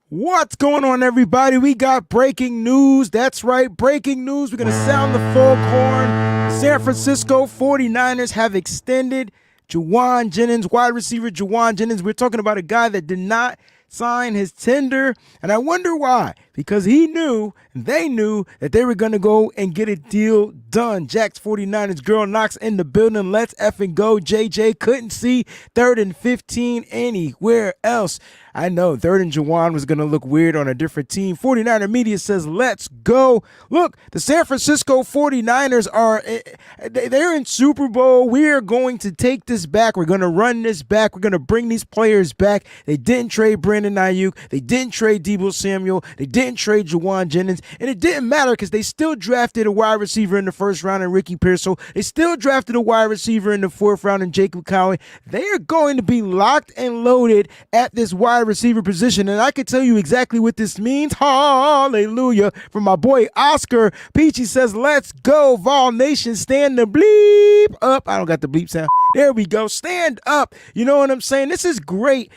What's going on, everybody? We got breaking news. That's right, breaking news. We're going to sound the foghorn. San Francisco 49ers have extended Jauan Jennings, wide receiver Jauan Jennings. We're talking about a guy that did not sign his tender, and I wonder why. Because he knew, and they knew, that they were going to go and get a deal done. Jack's 49ers girl knocks in the building. Let's effing go. JJ couldn't see 3rd and 15 anywhere else. I know 3rd and Jauan was going to look weird on a different team. 49er media says, let's go. Look, the San Francisco 49ers they're in Super Bowl. We are going to take this back. We're going to run this back. We're going to bring these players back. They didn't trade Brandon Aiyuk. They didn't trade Deebo Samuel. They didn't trade Jauan Jennings. And it didn't matter because they still drafted a wide receiver in the 1st round in Ricky Pearsall. They still drafted a wide receiver in the 4th round in Jacob Cowley. They are going to be locked and loaded at this wide receiver position, and I can tell you exactly what this means. Hallelujah. From my boy Oscar Peachy says, let's go, Vol Nation, stand the bleep up. I don't got the bleep sound. There we go. Stand up. You know what I'm saying? This is great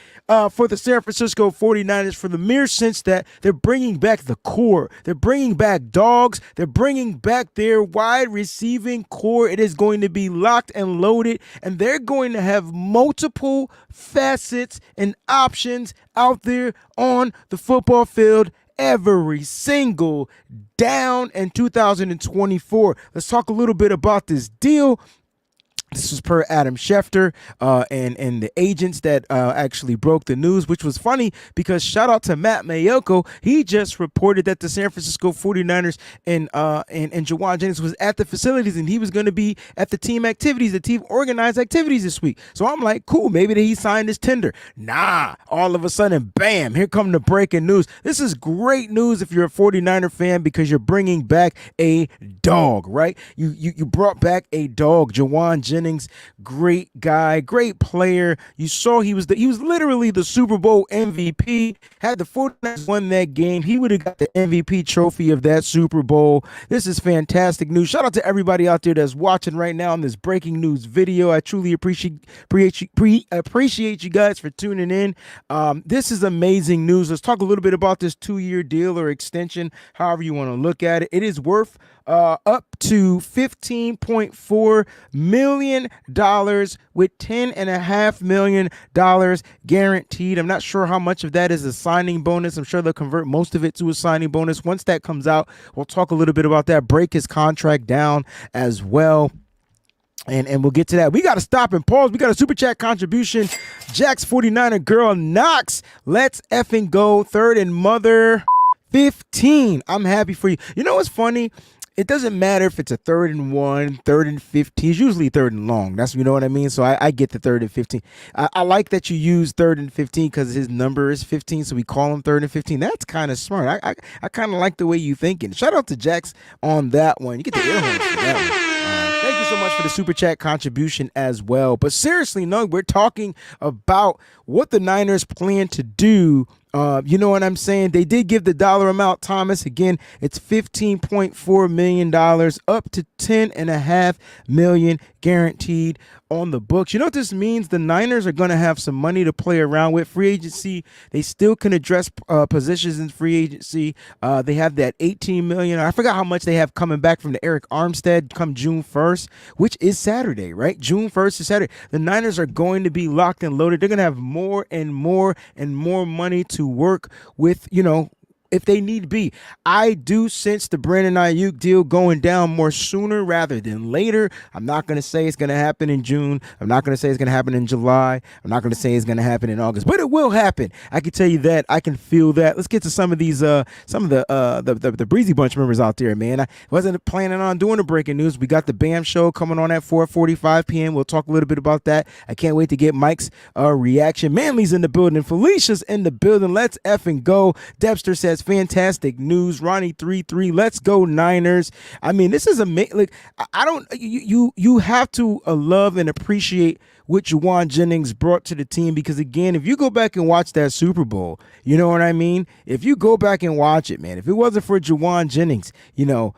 for the San Francisco 49ers for the mere sense that they're bringing back the core. They're bringing back dogs. They're bringing back their wide receiving core. It is going to be locked and loaded, and they're going to have multiple facets and options out there on the football field every single down in 2024. Let's talk a little bit about this deal. This was per Adam Schefter and the agents that actually broke the news, which was funny because shout out to Matt Mayoko. He just reported that the San Francisco 49ers and Jauan Jennings was at the facilities and he was going to be at the team activities, the team organized activities this week. So I'm like, cool, maybe he signed his tender. Nah, all of a sudden, bam, here come the breaking news. This is great news if you're a 49er fan because you're bringing back a dog, right? You brought back a dog, Jauan Jennings. Great guy, great player. You saw he was literally the Super Bowl MVP. Had the 49ers won that game, he would have got the MVP trophy of that Super Bowl. This is fantastic news. Shout out to everybody out there that's watching right now in this breaking news video. I truly appreciate you guys for tuning in. This is amazing news. Let's talk a little bit about this 2-year deal or extension, however you want to look at it. It is worth up to $15.4 million with $10.5 million guaranteed. I'm not sure how much of that is a signing bonus. I'm sure they'll convert most of it to a signing bonus. Once that comes out, we'll talk a little bit about that, break his contract down as well. And we'll get to that. We got to stop and pause. We got a super chat contribution. Jack's 49er girl Knox. Let's effing go. 3rd and mother 15. I'm happy for you. You know what's funny? It doesn't matter if it's a 3rd and 1, 3rd and 15. It's usually 3rd and long. That's, you know what I mean? So I get the 3rd and 15. I like that you use 3rd and 15 because his number is 15, so we call him 3rd and 15. That's kind of smart. I kind of like the way you thinking. Shout out to Jax on that one. You get the air horns for that one. Thank you so much for the super chat contribution as well. But seriously, no, we're talking about what the Niners plan to do. You know what I'm saying? They did give the dollar amount, Thomas. Again, it's $15.4 million up to $10.5 million guaranteed on the books. You know what this means? The Niners are going to have some money to play around with. Free agency, they still can address positions in free agency. They have that $18 million. I forgot how much they have coming back from the Eric Armstead come June 1st, which is Saturday, right? June 1st is Saturday. The Niners are going to be locked and loaded. They're going to have more and more and more money to work with, you know, if they need be. I do sense the Brandon Aiyuk deal going down more sooner rather than later. I'm not going to say it's going to happen in June. I'm not going to say it's going to happen in July. I'm not going to say it's going to happen in August, but it will happen. I can tell you that. I can feel that. Let's get to some of these, some of the Breezy Bunch members out there, man. I wasn't planning on doing the breaking news. We got the B.A.M show coming on at 4:45 p.m. We'll talk a little bit about that. I can't wait to get Mike's reaction. Manly's in the building. Felicia's in the building. Let's effing go. Debster says, fantastic news. Ronnie 33. Let's go Niners. I mean, this is amazing. Like, I don't. You have to love and appreciate what Jauan Jennings brought to the team because again, if you go back and watch that Super Bowl, you know what I mean. If you go back and watch it, man. If it wasn't for Jauan Jennings, you know.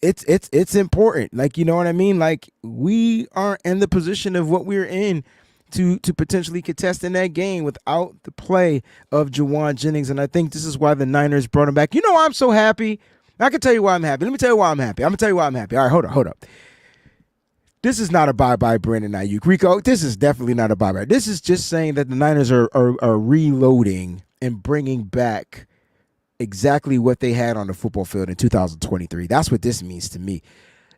It's important. Like, you know what I mean? Like, we aren't in the position of what we're in to potentially contest in that game without the play of Jauan Jennings. And I think this is why the Niners brought him back. You know, I'm so happy. I can tell you why I'm happy. Let me tell you why I'm happy. I'm going to tell you why I'm happy. All right, hold up. This is not a bye-bye Brandon Aiyuk. Rico, this is definitely not a bye-bye. This is just saying that the Niners are reloading and bringing back exactly what they had on the football field in 2023. That's what this means to me.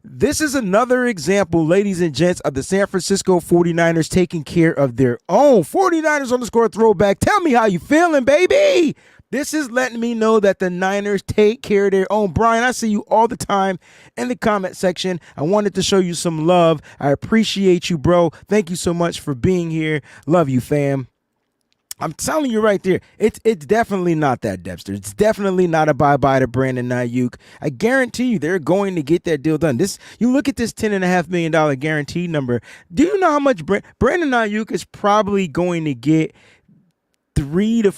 This is another example, ladies and gents, of the San Francisco 49ers taking care of their own. 49ers _ throwback. Tell me how you feeling, baby. This is letting me know that the Niners take care of their own. Brian, I see you all the time in the comment section. I wanted to show you some love. I appreciate you, bro. Thank you so much for being here. Love you, fam. I'm telling you right there, it's definitely not that, Debster. It's definitely not a bye-bye to Brandon Aiyuk. I guarantee you they're going to get that deal done. You look at this $10.5 million guarantee number. Do you know how much Brandon Aiyuk is probably going to get? Maybe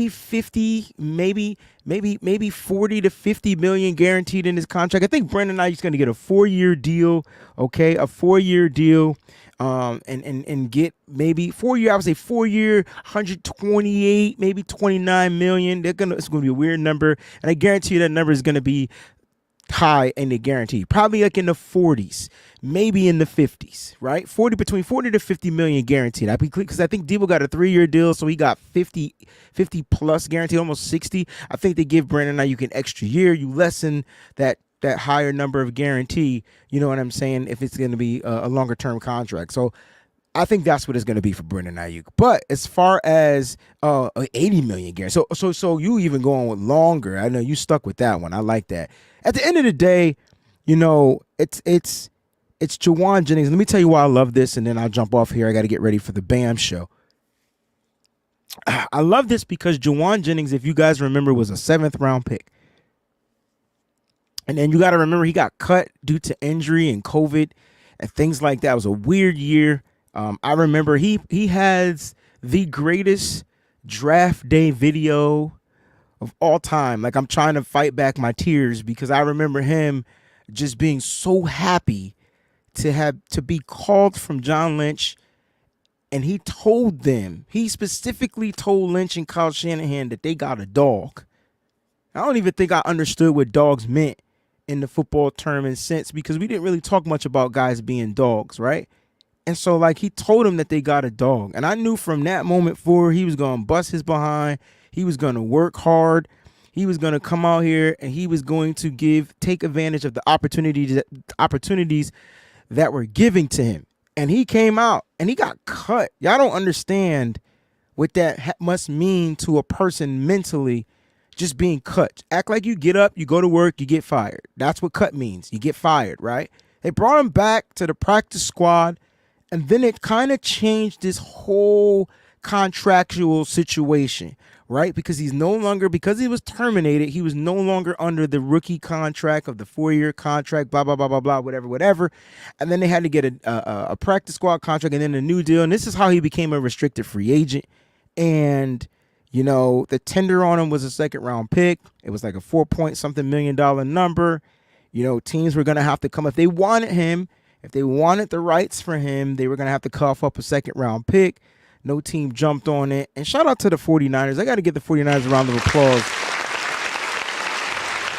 50, maybe 40 to 50 million guaranteed in his contract. I think Brandon Aiyuk's going to get a 4-year deal, okay? A 4-year deal. And get maybe 4-year, I would say 4-year, 128, maybe 29 million. It's going to be a weird number. And I guarantee you that number is going to be high in the guarantee, probably like in the 40s, maybe in the 50s, right? Between 40 to 50 million guaranteed. Because I think Debo got a 3-year deal, so he got 50 plus guaranteed, almost 60. I think they give Brandon Aiyuk an extra year. You lessen that higher number of guarantee, you know what I'm saying, if it's going to be a longer term contract. So I think that's what it's going to be for Brandon Aiyuk. But as far as 80 million guarantee, so you even going with longer. I know you stuck with that one. I like that. At the end of the day, you know, it's Jauan Jennings. Let me tell you why I love this, and then I'll jump off here. I got to get ready for the B.A.M show. I love this because Jauan Jennings, if you guys remember, was a 7th round pick. And then you got to remember he got cut due to injury and COVID and things like that. It was a weird year. I remember he has the greatest draft day video of all time. Like, I'm trying to fight back my tears because I remember him just being so happy to be called from John Lynch. And he specifically told Lynch and Kyle Shanahan that they got a dog. I don't even think I understood what dogs meant in the football term and sense, because we didn't really talk much about guys being dogs, right? And so, like, he told him that they got a dog. And I knew from that moment forward he was going to bust his behind. He was going to work hard. He was going to come out here and he was going to take advantage of the opportunities that were giving to him. And he came out and he got cut. Y'all don't understand what that must mean to a person mentally. Just being cut. Act like you get up, you go to work, you get fired. That's what cut means. You get fired, right? They brought him back to the practice squad, and then it kind of changed this whole contractual situation, right? Because because he was terminated, he was no longer under the rookie contract of the 4-year contract, blah, blah, blah, blah, blah, whatever. And then they had to get a practice squad contract and then a new deal. And this is how he became a restricted free agent. And you know, the tender on him was a 2nd round pick. It was like a $4-point-something million number. You know, teams were going to have to come. If they wanted him, if they wanted the rights for him, they were going to have to cough up a 2nd round pick. No team jumped on it. And shout out to the 49ers. I got to give the 49ers a round of applause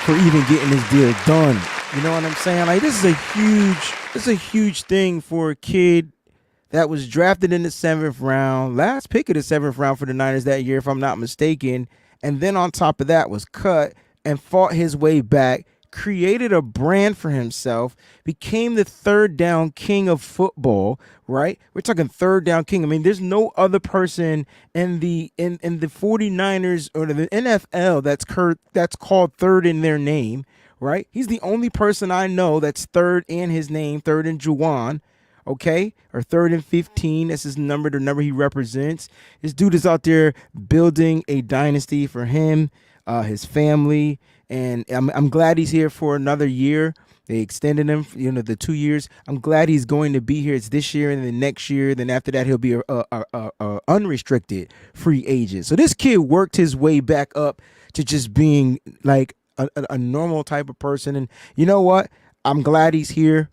for even getting this deal done. You know what I'm saying? Like, this is a huge thing for a kid that was drafted in the 7th round, last pick of the 7th round for the Niners that year, if I'm not mistaken. And then on top of that was cut and fought his way back, created a brand for himself, became the 3rd down king of football, right? We're talking 3rd down king. I mean, there's no other person in the 49ers or the NFL that's called 3rd in their name, right? He's the only person I know that's 3rd in his name, 3rd in Jauan. Okay, or 3rd and 15. That's his number, the number he represents. This dude is out there building a dynasty for him, his family, and I'm glad he's here for another year. They extended him, you know, the 2 years. I'm glad he's going to be here. It's this year and then next year. Then after that, he'll be a unrestricted free agent. So this kid worked his way back up to just being like a normal type of person. And you know what? I'm glad he's here.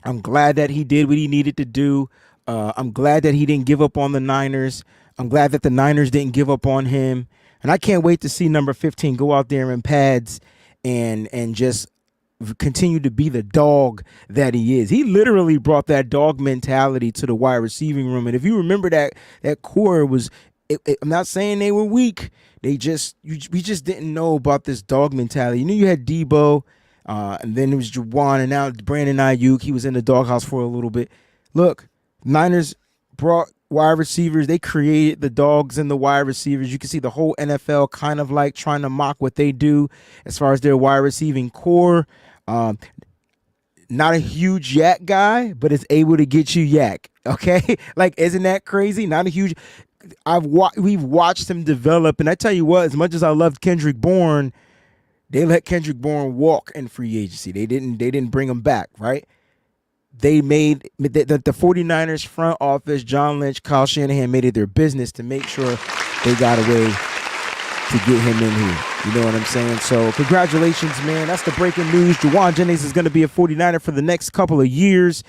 I'm glad that he did what he needed to do. I'm glad that he didn't give up on the Niners. I'm glad that the Niners didn't give up on him. And I can't wait to see number 15 go out there in pads and just continue to be the dog that he is. He literally brought that dog mentality to the wide receiving room. And if you remember that core was, I'm not saying they were weak. We just didn't know about this dog mentality. You knew you had Debo, and then it was Jauan, and now Brandon Aiyuk. He was in the doghouse for a little bit. Look, Niners brought wide receivers. They created the dogs and the wide receivers. You can see the whole NFL kind of like trying to mock what they do as far as their wide receiving core. Not a huge yak guy, but is able to get you yak. Okay, like isn't that crazy? Not a huge. We've watched him develop, and I tell you what, as much as I loved Kendrick Bourne, they let Kendrick Bourne walk in free agency. They didn't bring him back, right? They made the 49ers front office, John Lynch, Kyle Shanahan made it their business to make sure they got a way to get him in here. You know what I'm saying? So congratulations, man. That's the breaking news. Jauan Jennings is going to be a 49er for the next couple of years,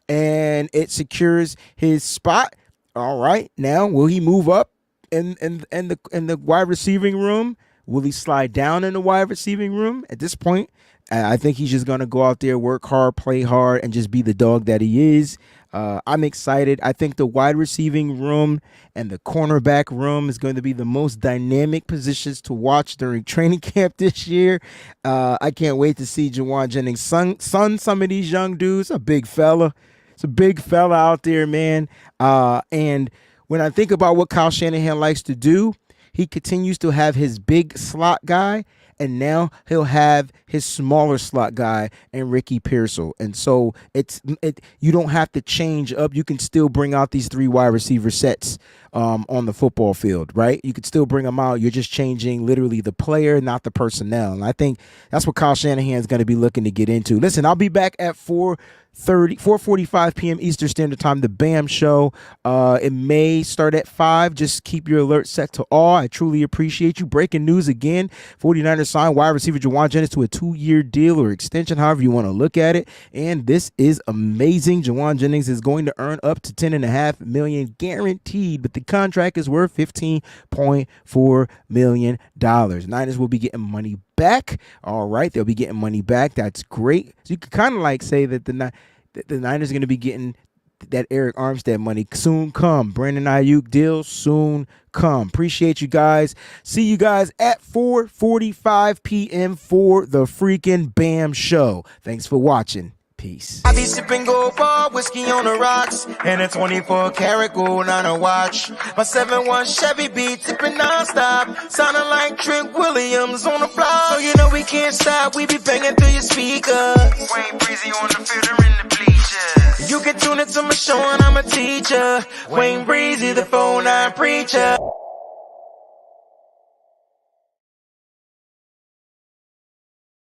and it secures his spot. All right. Now, will he move up in the wide receiving room? Will he slide down in the wide receiving room? At this point, I think he's just going to go out there, work hard, play hard, and just be the dog that he is. I'm excited. I think the wide receiving room and the cornerback room is going to be the most dynamic positions to watch during training camp this year. I can't wait to see Jauan Jennings son some of these young dudes. A big fella. It's a big fella out there, man. And when I think about what Kyle Shanahan likes to do, he continues to have his big slot guy, and now he'll have his smaller slot guy and Ricky Pearsall. And so you don't have to change up. You can still bring out these three wide receiver sets on the football field, right? You could still bring them out. You're just changing literally the player, not the personnel. And I think that's what Kyle Shanahan is going to be looking to get into. Listen, I'll be back at 4:45 p.m. Eastern Standard Time, the B.A.M show. It may start at 5. Just keep your alert set to all. I truly appreciate you. Breaking news again. 49ers signed wide receiver Jauan Jennings to a 2-year deal or extension, however you want to look at it. And this is amazing. Jauan Jennings is going to earn up to $10.5 million guaranteed, but the contract is worth $15.4 million. Niners will be getting money back. All right, they'll be getting money back. That's great. So you could kind of like say that the Niners are going to be getting that Eric Armstead money soon come. Brandon Aiyuk deal soon come. Appreciate you guys. See you guys at 4:45 p.m. for the freaking B.A.M show. Thanks for watching. Peace. I be sipping gold bar, whiskey on the rocks, and a 24 karat gold on a watch. My 7-1 Chevy be tipping non-stop, sounding like Trent Williams on the block. So you know we can't stop, we be banging through your speakers. WayneBreezie on the field or in the bleachers. You can tune into my show and I'm a teacher. WayneBreezie, the 4-9 preacher.